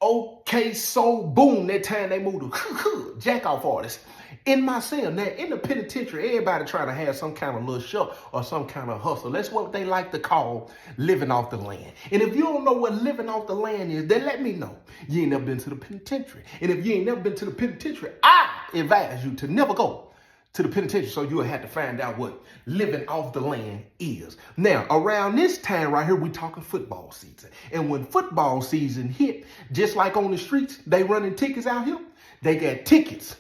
Okay, so boom, that time they moved to jack off artists. In my cell, now in the penitentiary, everybody trying to have some kind of little show or some kind of hustle. That's what they like to call living off the land. And if you don't know what living off the land is, then let me know. You ain't never been to the penitentiary. And if you ain't never been to the penitentiary, I advise you to never go to the penitentiary, so you'll have to find out what living off the land is. Now, around this time right here, we talking football season. And when football season hit, just like on the streets, they running tickets out here, they got tickets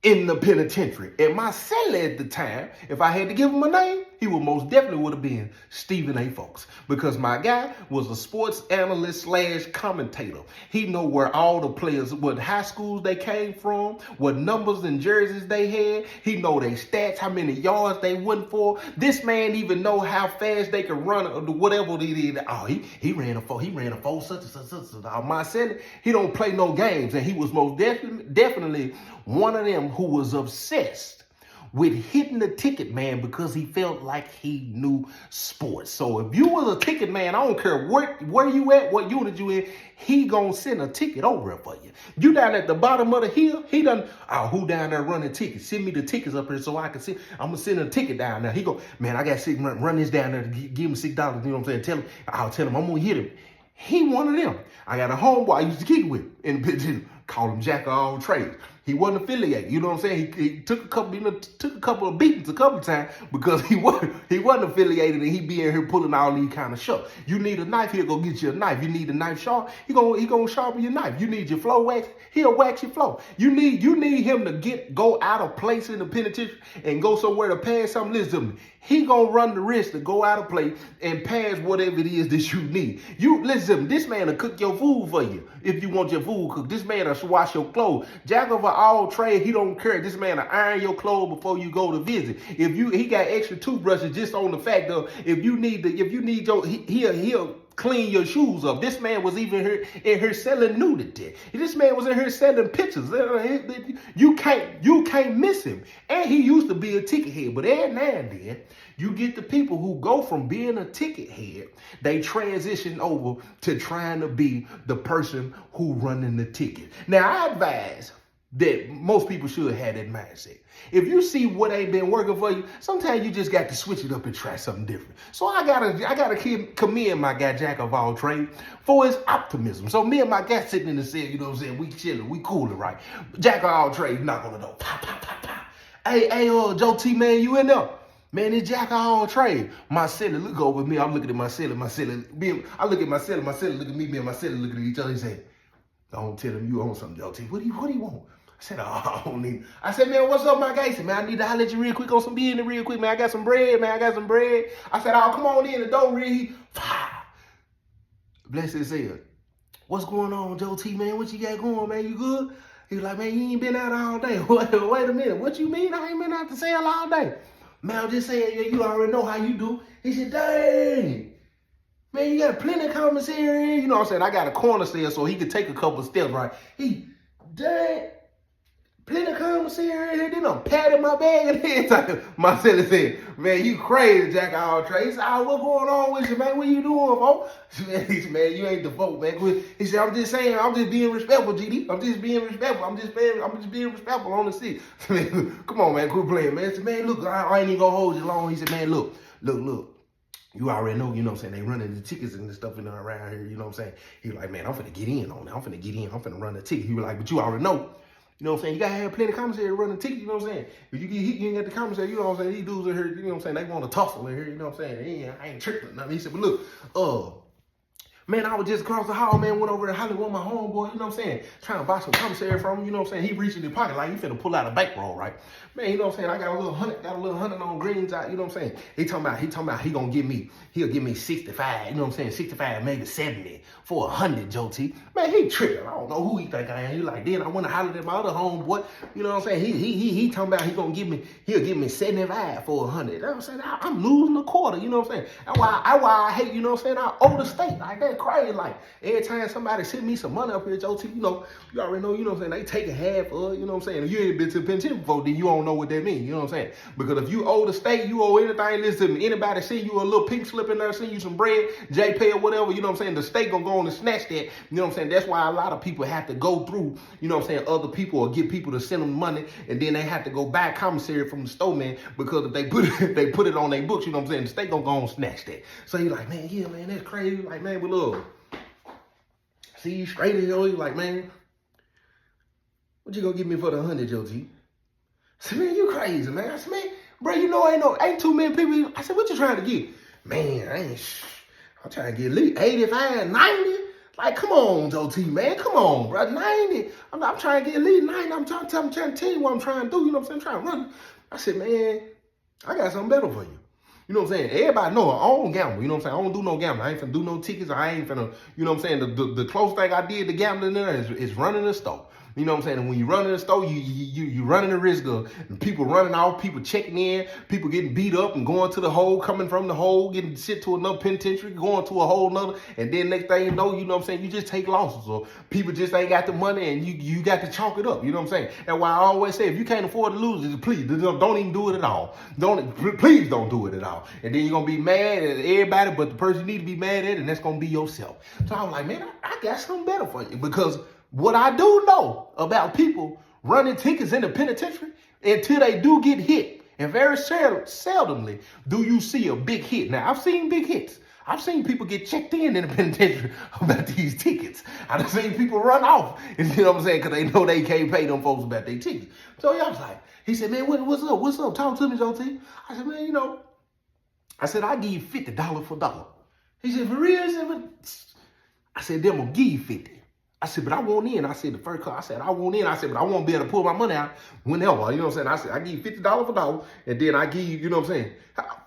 in the penitentiary. And my cell at the time, if I had to give him a name, he would most definitely would have been Stephen A. Folks, because my guy was a sports analyst slash commentator. He know where all the players, what high schools they came from, what numbers and jerseys they had. He know their stats, how many yards they went for. This man even know how fast they could run or whatever they did. Oh, he ran a four such and such. My cell, he don't play no games, and he was most definitely one of them who was obsessed with hitting the ticket man because he felt like he knew sports. So if you was a ticket man, I don't care where you at, what unit you in, he gonna send a ticket over for you. You down at the bottom of the hill, he done, who down there running tickets? Send me the tickets up here so I can see. I'm gonna send a ticket down there. He go, man, I got $6, run this down there, give him $6, you know what I'm saying? I'll tell him I'm gonna hit him. He one of them. I got a homeboy I used to kick with in the picture. Call him Jack of all trades. He wasn't affiliated. You know what I'm saying? He took a couple of beatings a couple of times because he wasn't affiliated, and he be in here pulling all these kind of stuff. You need a knife, he'll go get you a knife. You need a knife sharp, he gonna sharpen your knife. You need your flow wax, he'll wax your flow. You need him to go out of place in the penitentiary and go somewhere to pass something. Listen to me. He gonna run the risk to go out of place and pass whatever it is that you need. You listen to me, this man will cook your food for you if you want your food cooked. This man will wash your clothes. Jack of all trade, he don't care. This man will iron your clothes before you go to visit. He got extra toothbrushes just on the fact of he'll clean your shoes up. This man was even in here selling nudity. This man was in here selling pictures. You can't miss him. And he used to be a ticket head, but every now and then you get the people who go from being a ticket head, they transition over to trying to be the person who running the ticket. Now I advise that most people should have that mindset. If you see what ain't been working for you, sometimes you just got to switch it up and try something different. So I gotta commend my guy Jack of all trades for his optimism. So me and my guy sitting in the cell, you know what I'm saying, we chilling, we cooling, right? Jack of all trades knock on the door, pop, pop, pop, pop. Hey, Joe T, man, you in there? Man, it's Jack of all trades. My celly look over at me, I'm looking at my celly, I look at my celly look at me, and my celly looking at each other. He said, don't tell him you own something, Joe T. What do you want? I said, I don't need. I said, man, what's up, my guy? He said, man, I need to holler at you real quick on some business real quick, man. I got some bread, man. I said, come on in. The door read. Bless his ear. What's going on, Joe T, man? What you got going, man? You good? He was like, man, you ain't been out all day. Wait a minute. What you mean I ain't been out to sell all day? Man, I'm just saying, you already know how you do. He said, dang. Man, you got plenty of commissary. You know what I'm saying? I got a corner cell so he could take a couple of steps, right? Dang. Plenty of commissary here, then I'm patting my bag, and then my celly said, man, you crazy, Jack of all trades. He said, what's going on with you, man? What you doing, folks? He said, man, you ain't the folk, man. He said, I'm just saying, I'm just being respectful, GD. I'm just being respectful. I'm just being respectful on the seat. Come on, man, quit playing, man. He said, man, look, I ain't even gonna hold you long. He said, man, look. You already know, you know what I'm saying, they running the tickets and the stuff in and around here, you know what I'm saying? He was like, man, I'm finna get in on that. I'm finna run the ticket. He was like, but you already know. You know what I'm saying? You gotta have plenty of commissary to run the ticket, you know what I'm saying? If you get hit, you ain't got the commissary, you know what I'm saying? These dudes in here, you know what I'm saying? They want to tussle in here, you know what I'm saying? I ain't tripping nothing. He said, but look, man, I was just across the hall, man, went over to Hollywood with my homeboy, you know what I'm saying? Trying to buy some commissary from him, you know what I'm saying? He reached in his pocket like he finna pull out a bankroll, right? Man, you know what I'm saying? I got a little hundred on greens out, you know what I'm saying? He talking about he'll give me 65, you know what I'm saying? 65, maybe 70 for 100, Joe T. Man, he tripping. I don't know who he think I am. He like, then I went to holler at my other homeboy, you know what I'm saying? He talking about he'll give me 75 for 100. You know what I'm saying? I'm losing a quarter, you know what I'm saying? That's why I hate, you know what I'm saying? I owe the state like that. that's crazy. Like, every time somebody send me some money up here, Joe T, you already know, you know what I'm saying, they taking half of it, you know what I'm saying? If you ain't been to the penitentiary before, then you don't know what that means, you know what I'm saying? Because if you owe the state, you owe anything, listen, anybody send you a little pink slip in there, send you some bread, JPay or whatever, you know what I'm saying, the state gonna go on and snatch that, you know what I'm saying? That's why a lot of people have to go through, you know what I'm saying, other people or get people to send them money, and then they have to go buy commissary from the store, man, because if they put it on their books, you know what I'm saying, the state gonna go on and snatch that. So you like, man, yeah, man, that's crazy. Like, man, but look, see you straight in your, you like, man, what you gonna give me for the 100, Joe T? I said, man, you crazy, man. I said, man, bro, you know, ain't too many people. I said, what you trying to get? Man, I'm trying to get at least 85, 90. Like, come on, Joe T, man, come on, bro, 90. I'm trying to get at least 90. I'm trying to tell you what I'm trying to do. You know what I'm saying? I'm trying to run. I said, man, I got something better for you. You know what I'm saying? Everybody know I don't gamble. You know what I'm saying? I don't do no gambling. I ain't finna do no tickets. I ain't finna, you know what I'm saying? The close thing I did to gambling there is running a store. You know what I'm saying? And when you run in the store, you running the risk of people running off, people checking in, people getting beat up and going to the hole, coming from the hole, getting sent to another penitentiary, going to a whole nother, and then next thing you know what I'm saying, you just take losses. Or people just ain't got the money and you got to chalk it up. You know what I'm saying? And why I always say, if you can't afford to lose, please don't even do it at all. Please don't do it at all. And then you're gonna be mad at everybody, but the person you need to be mad at, and that's gonna be yourself. So I'm like, man, I got something better for you, because what I do know about people running tickets in the penitentiary, until they do get hit, and very seldomly do you see a big hit. Now, I've seen big hits. I've seen people get checked in the penitentiary about these tickets. I've seen people run off, you know what I'm saying, because they know they can't pay them folks about their tickets. So yeah, I was like, he said, man, what's up? What's up? Talk to me, Joe T. I said, man, I said, I give you $50 for dollar. He said, for real? I said, them will give you 50. I said, but I want in. I said, the first car, I said, I want in. I said, but I won't be able to pull my money out whenever. You know what I'm saying? I said, I give you $50 for dollar, and then I give you, you know what I'm saying?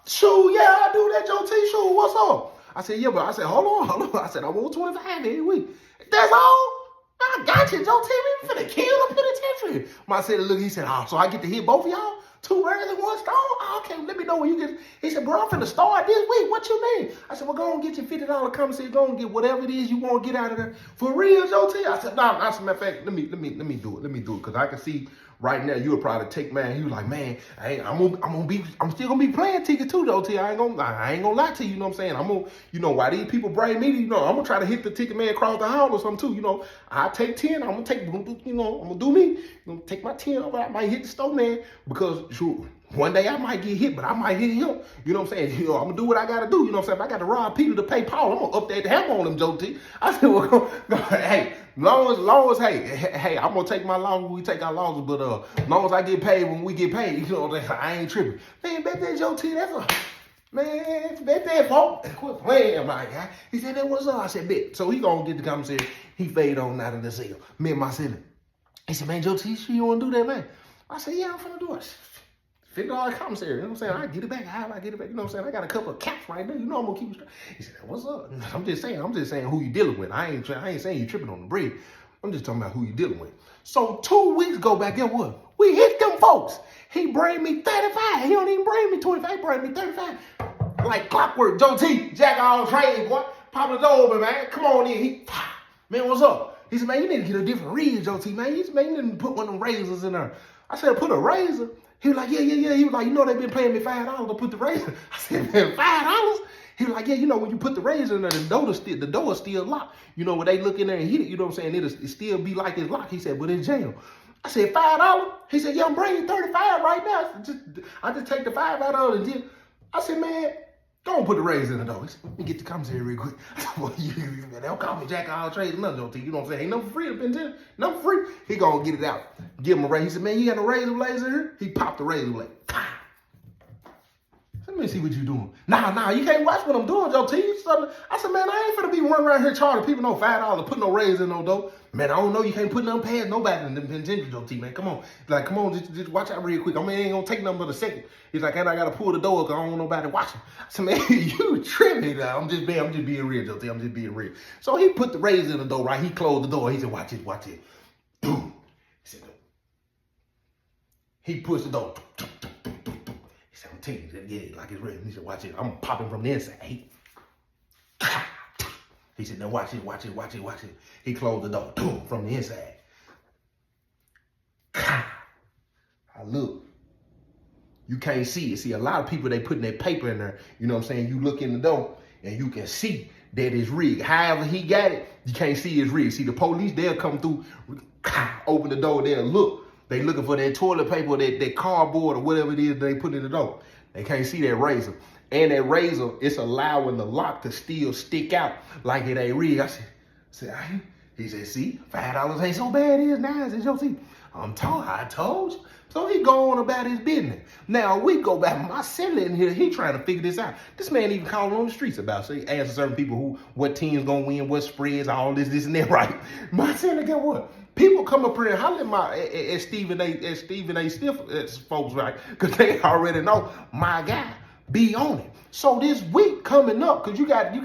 Sure, yeah, I do that, Joe T. Sure, what's up? I said, yeah, but I said, hold on. I said, I want 25 every week. That's all? I got you, Joe T. We finna kill the penitentiary. I said, look, he said, oh, so I get to hit both of y'all? 2 birds in 1 stone? Oh, okay, let me know when you get. He said, bro, I'm finna start this week. What you mean? I said, well, go and get your $50 commissary. Go and get whatever it is you want to get out of there. For real, Joe T? I said, nah, as a matter of fact, let me do it. Let me do it. Because I can see right now you would probably take, man. He was like, man, I'm still gonna be playing tickets too, Joe T. I ain't gonna lie to you, you know what I'm saying? I'm gonna, why these people bring me, I'm gonna try to hit the ticket man across the hall or something too, I take 10, I'm gonna do me, take my 10 over, I might hit the store man, because sure, one day I might get hit, but I might hit him. You know what I'm saying? I'm gonna do what I gotta do. You know what I'm saying? If I got to rob Peter to pay Paul, I'm gonna up that hammer on him, Joe T. I said, well, hey, long as, hey, I'm gonna take my losses, we take our losses, but long as I get paid when we get paid, you know what I'm saying? I ain't tripping. Man, back there, Joe T, man, back there, folks. Quit playing, my guy. He said, that was up. I said, bet. So he gonna get the commissary. He fade on out of the cell. Me and my ceiling. He said, man, Joe T, you wanna do that, man? I said, yeah, I'm finna do it. $50 commissary, you know what I'm saying? I get it back, how I get it back, you know what I'm saying? I got a couple of caps right there, I'm gonna keep it straight. He said, what's up? I'm just saying who you dealing with. I ain't saying you tripping on the bread. I'm just talking about who you dealing with. So 2 weeks go back, guess what? We hit them folks. He bring me 35. He don't even bring me 25, he bring me 35. Like clockwork, Joe T, jack all trade, boy. Pop the door open, man. Come on in. Man, what's up? He said, man, you need to get a different rig, Joe T, man. You need to put one of them razors in there. I said, put a razor? He was like, yeah. He was like, they've been paying me $5 to put the razor. I said, man, $5? He was like, yeah, when you put the razor in there, the door is still locked. When they look in there and hit it, you know what I'm saying? It'll still be like it's locked. He said, but it's jammed. I said, $5? He said, yeah, I'm bringing 35 right now. I just take the 5 out of it and just, I said, man, don't put the razor in the door. He said, let me get the commissary real quick. I said, well, they don't call me Jack of all trades or nothing, Joe T. You know what I'm saying? Ain't nothing free up in there. Nothing free. He gonna get it out. Give him a razor. He said, man, you got a razor blade in here? He popped the razor blade. Let me see what you doing. Nah, you can't watch what I'm doing, Joe T. I said, man, I ain't finna be running around here charging people no $5 to put no razor in no door. Man, I don't know. You can't put nothing past nobody in the penitentiary, Joe T, man. Come on. Come on, just watch out real quick. I mean, it ain't gonna take nothing but a second. He's like, and I gotta pull the door because I don't want nobody watching. I said, man, you tripping now. I'm just being real, Joe T. I'm just being real. So he put the razor in the door, right? He closed the door. He said, watch it. Boom. He said, he pushed the door. He said, I'm telling you, yeah, like it's ready. He said, watch it. I'm popping from the inside. He said, now watch it, watch it, watch it, watch it. He closed the door, boom, from the inside. I look. You can't see it. See, a lot of people, they putting their paper in there. You know what I'm saying? You look in the door and you can see that it's rigged. However he got it, you can't see it's rigged. See, the police, they'll come through, open the door, they'll look. They looking for that toilet paper, that cardboard or whatever it is they put in the door. They can't see that razor. And that razor, it's allowing the lock to still stick out like it ain't rigged. I said, he said, see, $5 ain't so bad, it is nice. It's your seat. I told you. So he go on about his business. Now, we go back, my seller in here, he trying to figure this out. This man even calling on the streets about, so he asking certain people what team's gonna win, what spreads, all this and that, right? My seller, get what? People come up here and holler at Stephen A. Stiff folks, right? Because they already know my guy be on it. So this week coming up, because you got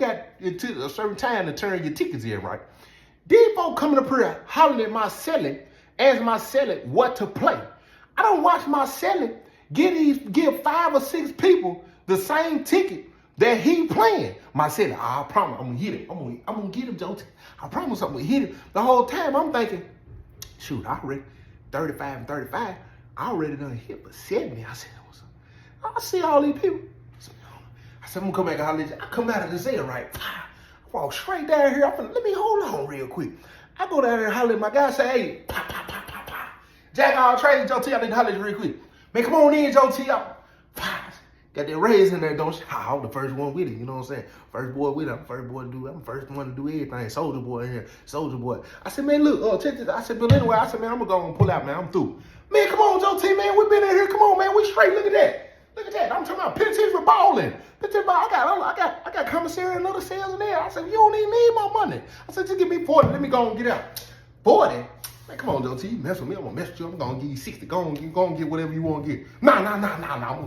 until a certain time to turn your tickets in, right? These folks coming up here hollering at my selling, asking my selling what to play. I don't watch my selling give 5 or 6 people the same ticket that he playing. My selling, I promise I'm gonna hit him. I'm gonna get him, Joe. I promise I'm gonna hit him. The whole time I'm thinking, shoot, I already 35 and 35. I already done hit for 70. I said, I see all these people. I said, I'm gonna come back and holler at you. I come out of the Zelle, right? I walk straight down here. Let me hold on real quick. I go down there and holler at my guy, say, hey, pop, pop, pop, pop, pop. Jack all trade, Joe T, I need to holler at you real quick. Man, come on in, Joe T. Got that raise in there, don't you? I'm the first one with it, you know what I'm saying? First boy with it, I'm the first one to do everything. Soldier boy in here, soldier boy. I said, man, look, check this. I said, but anyway, man, I'm gonna go and pull out, man, I'm through. Man, come on, Joe T, man, we been in here, come on, man, we straight, look at that. Look at that, I'm talking about penitentiary balling. I got commissary and other sales in there. I said, you don't even need my money. I said, just give me 40, let me go and get out. 40? Man, come on, Joe T, you mess with me, I'm gonna mess with you. I'm gonna give you 60. Go and get whatever you want to get. Nah. I'm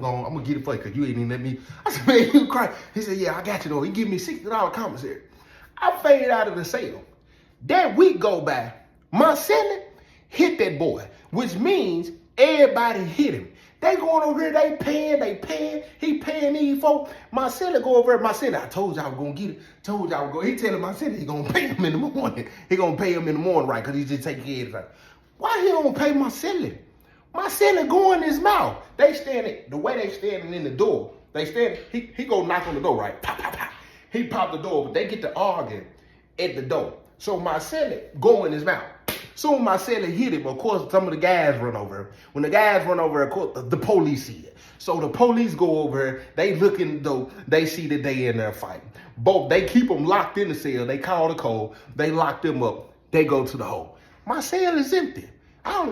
gonna get it for you because you ain't even let me. I said, man, you cry. He said, yeah, I got you though. He give me $60 commissary. I faded out of the sale. That week go by, my selling hit that boy, which means everybody hit him. They going over here, they paying, he paying these folks. My seller go over there, my seller, I told you I was going to get it. Told you I was going to, he telling my seller he going to pay him in the morning. He going to pay him in the morning, right, because he just taking care of it. Why he don't pay my seller? My seller go in his mouth. They standing, the way they standing in the door, they standing, he go knock on the door, right? Pop, pop, pop. He pop the door, but they get to arguing at the door. So my seller go in his mouth. Soon my seller hit him. Of course, some of the guys run over. When the guys run over, of course, the police see it. So the police go over. They look in the door. They see that they in there fighting. Both they keep them locked in the cell. They call the code. They lock them up. They go to the hole. My cell is empty. I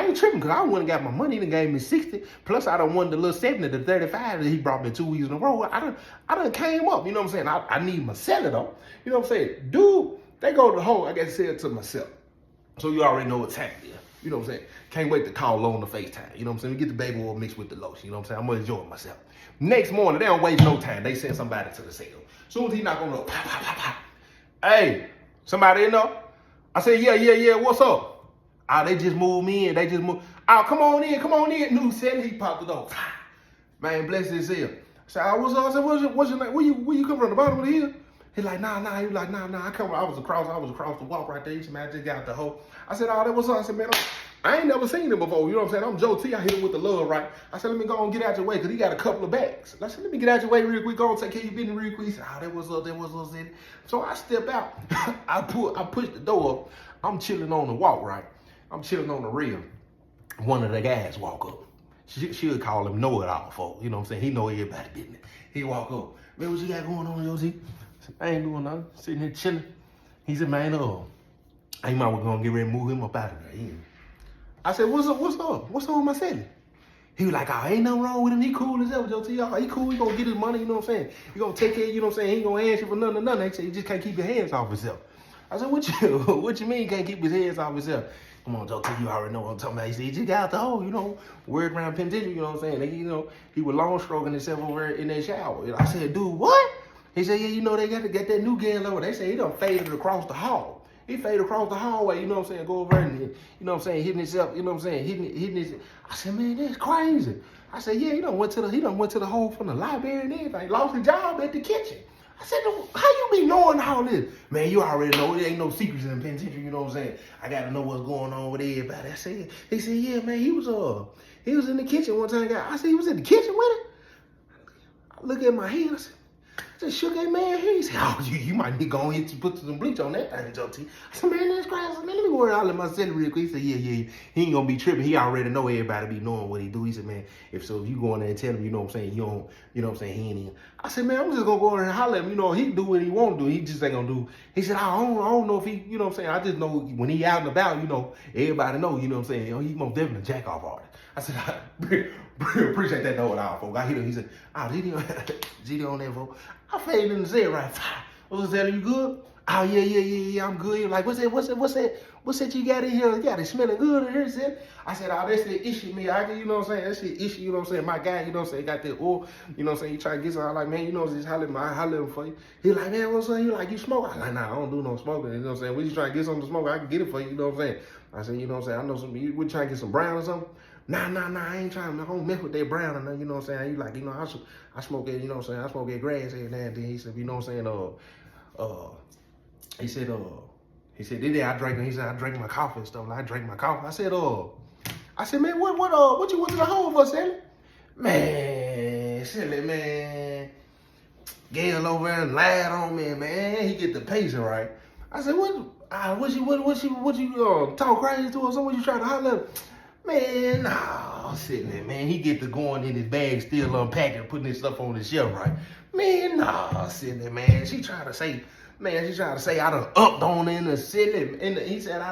ain't tripping because I wouldn't got my money. He gave me 60. Plus, I done won the little 70 to 35 that he brought me 2 weeks in a row. I done came up. You know what I'm saying? I need my seller though. You know what I'm saying? Dude, they go to the hole. I got to say it to myself. So you already know what's happening. You know what I'm saying? Can't wait to call on the FaceTime. You know what I'm saying? We get the baby oil mixed with the lotion. You know what I'm saying? I'm going to enjoy myself. Next morning, they don't waste no time. They send somebody to the cell. Soon as he knock on the door, pop, pop, pop, pop. Hey, somebody in there? I said, yeah, what's up? They just moved me in. Come on in. New cell, he popped the door. Man, bless his cell. I said, what's up? I said, what's your name? Where you come from, the bottom of the hill? He's like, nah. He was like, nah. I was across the walk right there. He said, man, I just got the hole. I said, that was up. I said, man, I ain't never seen him before. You know what I'm saying? I'm Joe T. I hit him with the love, right? I said, let me go and get out your way because he got a couple of bags. I said, let me get out your way real quick. Go and take care of your business real quick. He said, that was up. So I step out. I push the door up. I'm chilling on the walk, right? I'm chilling on the rail. One of the guys walk up. She'll call him know-it-all, folks. You know what I'm saying? He know everybody's business. He walk up. Man, what you got going on, Joe T? I ain't doing nothing. Sitting here chilling. He said, man, I might well gonna get ready to move him up out of there. I said, what's up? What's up with my selling? He was like, ain't nothing wrong with him. He cool as hell, Joe T. He cool. He gonna get his money, you know what I'm saying? He gonna take care, you know what I'm saying? He ain't gonna answer for nothing. They say he just can't keep his hands off himself. I said, what you mean he can't keep his hands off himself? Come on, Joe T, you already know what I'm talking about. He said, he just got out the hole, you know, word around penitentiary, you know what I'm saying? He was long stroking himself over in that shower. I said, dude, what? He said, yeah, you know, they got to get that new gal over. They say he done faded across the hall. He faded across the hallway, you know what I'm saying, go over and, you know what I'm saying, hitting himself, you know what I'm saying, hitting his. I said, man, that's crazy. I said, yeah, he done went to the hole from the library and everything, lost his job at the kitchen. I said, how you be knowing all this? Man, you already know. There ain't no secrets in the penitentiary, you know what I'm saying? I got to know what's going on with everybody. He said, yeah, man, he was in the kitchen one time. I said, he was in the kitchen with it? I look at my hand, I just shook that man here. He said, oh, you might need to go and put some bleach on that thing, Joe T. I said, man, that's crazy. Man, let me go out in my celly real quick. He said, yeah. He ain't gonna be tripping. He already know everybody be knowing what he do. He said, man, if you go in there and tell him, you know what I'm saying, you don't, you know what I'm saying, he ain't in. I said, man, I'm just gonna go in there and holler at him. You know, he do what he want to do. He just ain't gonna do. He said, I don't know if he, you know what I'm saying, I just know when he out and about, you know, everybody know, you know what I'm saying, he most definitely a jack off artist. I said, I appreciate that knowing all, folks. I hit him. He said, oh, GD on that, folks. I faded in the zero right. What's that? You good? Oh, yeah, I'm good. He was like, what's that you got in here? You got it smelling good in here, said. I said, oh, that's the issue, me. You know what I'm saying? That's the issue, you know what I'm saying? My guy, you know what I'm saying, got that oil, you know what I'm saying? He try to get something. I'm like, man, you know, just holler for you. He like, man, what's up? He like, you smoke? I like, nah, I don't do no smoking. You know what I'm saying? We just trying to get something to smoke. I can get it for you, you know what I'm saying? I said, you know what I'm saying? I know some, you trying to get some brown or something? Nah, I ain't trying to, I don't mess with that brown and you know what I'm saying? He like, you know, I smoke that, you know what I'm saying? I smoke that grass every now and then. He said, you know what I'm saying? He said, I drank my coffee and stuff. Like, I drank my coffee. I said, man, what you went to the hole for, Sally? Man, Sally, man, Gail over there and lied on me, man. He get the pacing right. I said, what you talk crazy to or something? What you trying to holler at? Man, nah, sitting there, man. He get to going in his bag, still unpacking, putting his stuff on the shelf, right? Man, nah, sitting there, man. She tried to say I done upped on her in the ceiling. He said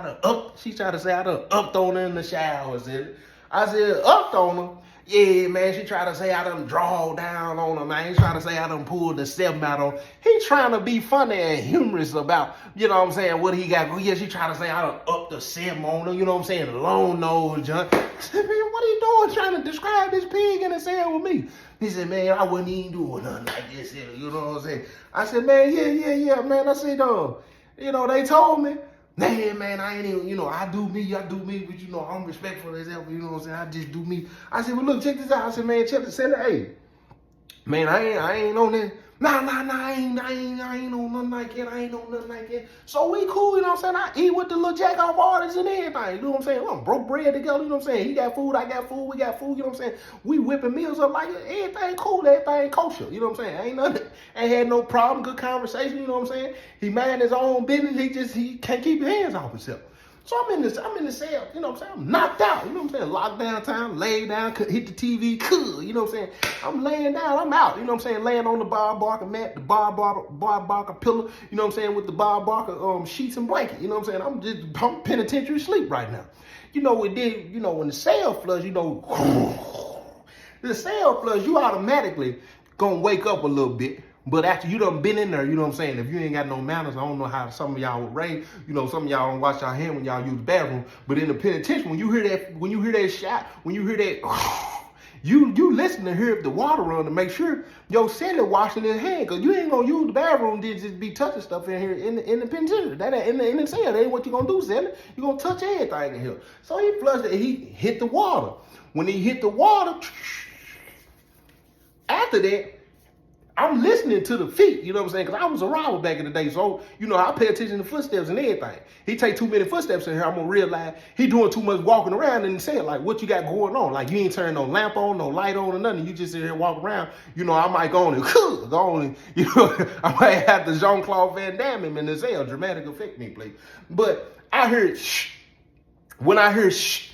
she tried to say I done upped on her in the shower, said. I said, upped on her? Yeah, man, she tried to say I done draw down on her, man. He tried to say I done pulled the 7 out on her. He trying to be funny and humorous about, you know what I'm saying, what he got. Yeah, she tried to say I done upped the 7 on her, you know what I'm saying, the long nose, John. I said, man, what are you doing trying to describe this pig in the cell with me? He said, man, I wasn't even doing nothing like this, you know what I'm saying? I said, man, yeah, man. I said, you know, they told me. Man, I ain't even, you know, I do me, but you know, I'm respectful as ever, you know what I'm saying? I just do me. I said, well, look, check this out. I said, man, check this out. Hey, man, I ain't on that. Nah, I ain't on nothing like that. I ain't on nothing like that. So we cool, you know what I'm saying? I eat with the little jack off artists and everything, you know what I'm saying? I'm broke bread together, you know what I'm saying? He got food, I got food, we got food, you know what I'm saying? We whipping meals up like everything cool, everything kosher, you know what I'm saying? Ain't nothing, ain't had no problem, good conversation, you know what I'm saying? He mind his own business, he can't keep his hands off himself. So I'm in the cell, you know what I'm saying? I'm knocked out, you know what I'm saying? Lockdown time, lay down, hit the TV, cool, you know what I'm saying? I'm laying down, I'm out, you know what I'm saying? Laying on the Bob Barker mat, the Bob Barker pillow, you know what I'm saying? With the Bob Barker sheets and blanket, you know what I'm saying? I'm penitentiary sleep right now. You know, it did, you know, when the cell floods, you know, the cell floods, you automatically gonna wake up a little bit. But after you done been in there, you know what I'm saying? If you ain't got no manners, I don't know how some of y'all would raise. You know, some of y'all don't wash your hands when y'all use the bathroom. But in the penitentiary, when you hear that shot, when you hear that, you listen to hear if the water run to make sure your celly washing his hand, cause you ain't gonna use the bathroom to just be touching stuff in here in the penitentiary. That ain't in the cell. That ain't what you gonna do, celly. You gonna touch everything in here. So he flushed it. He hit the water. When he hit the water, after that, I'm listening to the feet, you know what I'm saying? Because I was a robber back in the day. So, you know, I pay attention to footsteps and everything. He take too many footsteps in here, I'm going to realize he doing too much walking around and saying, like, what you got going on? Like, you ain't turning no lamp on, no light on or nothing. You just sit here and walk around. You know, I might go on and, you know, I might have the Jean-Claude Van Damme him in the cell. Dramatic effect me, please. But I heard shh. When I hear shh,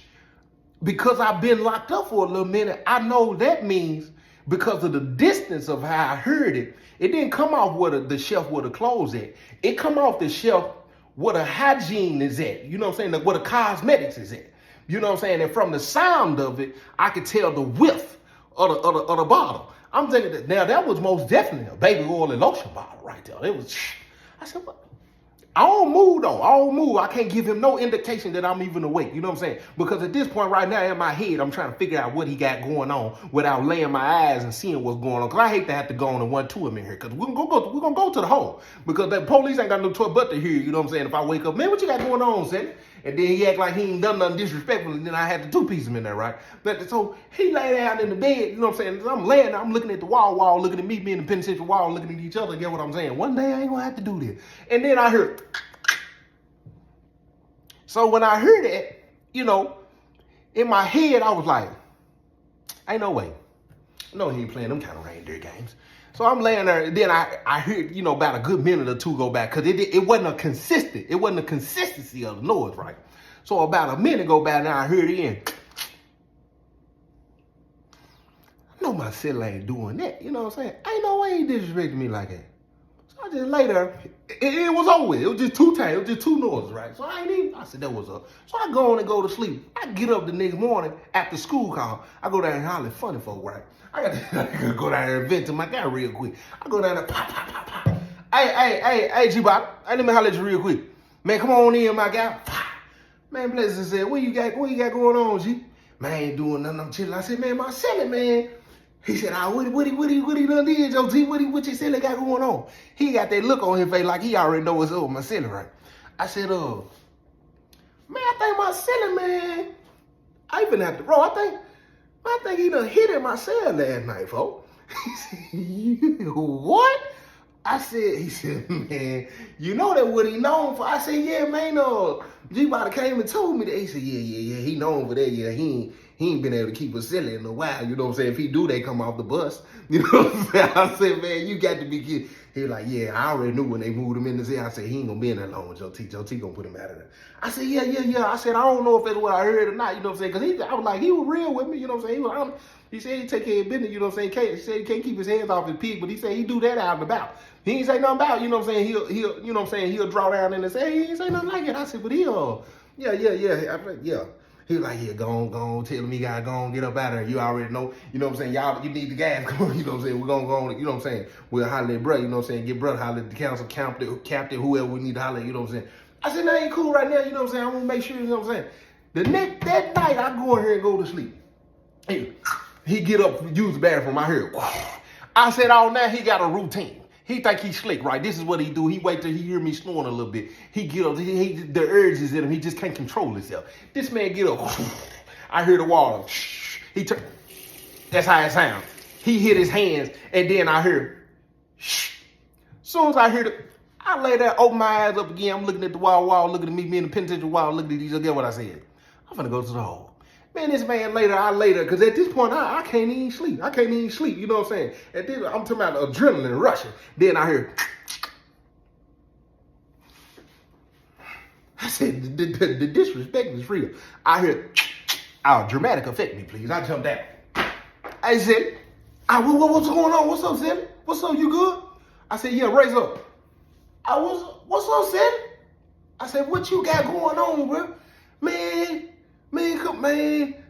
because I've been locked up for a little minute, I know that means because of the distance of how I heard it, it didn't come off where the shelf where the clothes at. It come off the shelf where the hygiene is at. You know what I'm saying? Where the cosmetics is at. You know what I'm saying? And from the sound of it, I could tell the width of the bottle. I'm thinking that now that was most definitely a baby oil and lotion bottle right there. It was. I said, what? I don't move though. I don't move. I can't give him no indication that I'm even awake. You know what I'm saying? Because at this point right now in my head, I'm trying to figure out what he got going on without laying my eyes and seeing what's going on. Cause I hate to have to go on and one to him in here. Cause we're gonna go to the hole. Because the police ain't got no choice but to hear. You know what I'm saying? If I wake up, man, what you got going on, Sally? And then he act like he ain't done nothing disrespectful, and then I had to two-piece him in there, right? But so he lay down in the bed, you know what I'm saying? I'm laying there, I'm looking at the wall, looking at me in the penitentiary wall, looking at each other, get what I'm saying? One day I ain't gonna have to do this. And then I heard. So when I heard that, you know, in my head, I was like, ain't no way. No, he ain't playing them kind of reindeer games. So I'm laying there, and then I heard, you know, about a good minute or two go back, because it wasn't a consistency of the noise, right? So about a minute go by, now I heard it in. I know my cell ain't doing that, you know what I'm saying? Ain't no way he disrespected me like that. So I just lay there, it was over with. It was just two times, it was just two noises, right? So I said that was up. So I go on and go to sleep. I get up the next morning after school call. I go down and holler at funny folk, right? I gotta go down there and vent to my guy real quick. I go down there, pop, pop, pop, pop. Hey, G-Bop, let me holler at you real quick. Man, come on in, my guy. Pop. Man, Blessing said, what you got going on, G? Man, I ain't doing nothing, I'm chilling. I said, man, my celly, man. He said, what he done did, Joe T? What your celly got going on? He got that look on his face like he already know what's up with my celly, right? I said, man, I think my celly, man, I even have to roll. I think he done hit in my cell last night, folks. He said, what? He said, man, you know that what he known for? I said, yeah, man, G-Body came and told me that. He said, yeah, he known for that. Yeah, he ain't been able to keep us silly in a while. You know what I'm saying? If he do, they come off the bus. You know what I'm saying? I said, man, you got to be kidding. He was like, yeah, I already knew when they moved him in the cell. I said, he ain't gonna be in there long with Joe T. Joe T gonna put him out of there. I said, yeah. I said, I don't know if that's what I heard or not. You know what I'm saying? Because I was like, he was real with me. You know what I'm saying? He was honest. He said he take care of business. You know what I'm saying? He said he can't keep his hands off his pig, but he said he do that out and about. He ain't say nothing about it. You know what I'm saying? He'll you know what I'm saying? He'll draw down in and say, hey, he ain't say nothing like it. I said, but he'll, yeah. He was like, yeah, go on, tell him he gotta go on, get up out of there. You already know, you know what I'm saying? Y'all, you need the gas. You know what I'm saying? We're gonna go on, you know what I'm saying? We'll holler at brother, you know what I'm saying? Get brother, holler at the council, captain, whoever we need to holler at, you know what I'm saying? I said, that ain't cool right now, you know what I'm saying? I'm gonna make sure, you know what I'm saying? That night, I go in here and go to sleep. He get up, use the bathroom, I hear, I said, oh, now he got a routine. He think he's slick, right? This is what he do. He wait till he hear me snoring a little bit. He get up, the urge is in him. He just can't control himself. This man get up. I hear the water. He turn. That's how it sounds. He hit his hands, and then I hear. Soon as I hear I lay there, open my eyes up again. I'm looking at the wall, looking at me in the penitentiary wall, looking at these. Get what I said? I'm gonna go to the hole. Man, this man later, because at this point, I can't even sleep. You know what I'm saying? At this, I'm talking about adrenaline rushing. Then I hear, I said, the disrespect is real. I hear, dramatic effect me, please. I jumped out. I said, what's going on? What's up, Sally? What's up, you good? I said, yeah, raise up. What's up, Sally? I said, what you got going on, bro? Man,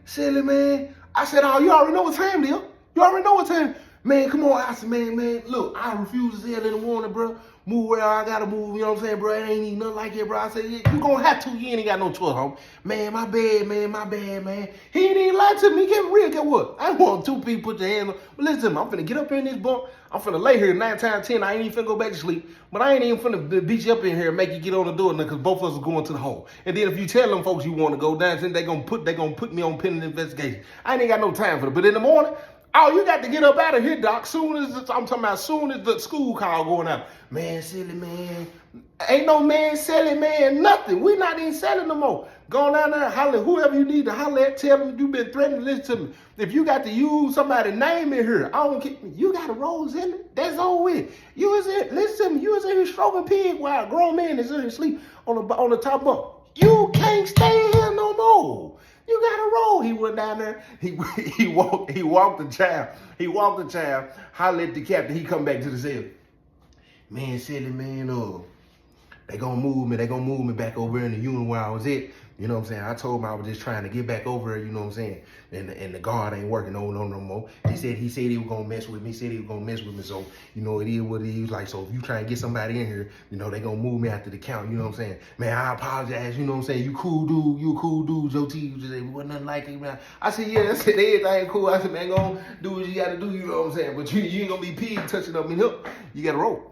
silly man. I said, oh, you already know what time it is. You already know what time. Man, come on. I said, man, look, I refuse to sell in the morning, bro. Move where I gotta move, you know what I'm saying, bro? It ain't even nothing like that, bro. I said, yeah, you gonna have to. You ain't got no choice, homie. Man, my bad, man. He ain't even lie to me. Get real, get what? I want two people put their hands on. But listen to me, I'm finna get up in this bunk. I'm finna lay here 9 times 10. I ain't even finna go back to sleep. But I ain't even finna beat you up in here and make you get on the door because both of us are going to the hole. And then if you tell them folks you want to go down, then they gonna put me on pending investigation. I ain't got no time for it. But in the morning, oh, you got to get up out of here, Doc. Soon as the school call going out. Man, silly man. Ain't no man selling, man, nothing. We not even selling no more. Go down there, holler, whoever you need to holler at, tell them you been threatening, listen to me. If you got to use somebody's name in here, I don't care. You got a rose in it. That's all with. You was in, listen to me, you was in here stroking pig while a grown man is in here sleep on the top bunk. You can't stay here no more. You got to roll. He went down there. He walked the child. Hollered at the captain. He come back to the cell. Man, silly man, They gonna move me. They gonna move me back over in the unit where I was at. You know what I'm saying? I told him I was just trying to get back over there, you know what I'm saying? And the guard ain't working no more. He said he was gonna mess with me. So, you know, it is what it is. Like, so if you try and get somebody in here, you know, they gonna move me after the count, you know what I'm saying? Man, I apologize, you know what I'm saying? You a cool dude, Joe T. You just said, wasn't nothing like it, man. I said, yeah, that's it, everything cool. I said, man, go do what you gotta do, you know what I'm saying? But you ain't gonna be pig touching up me, no. You gotta roll.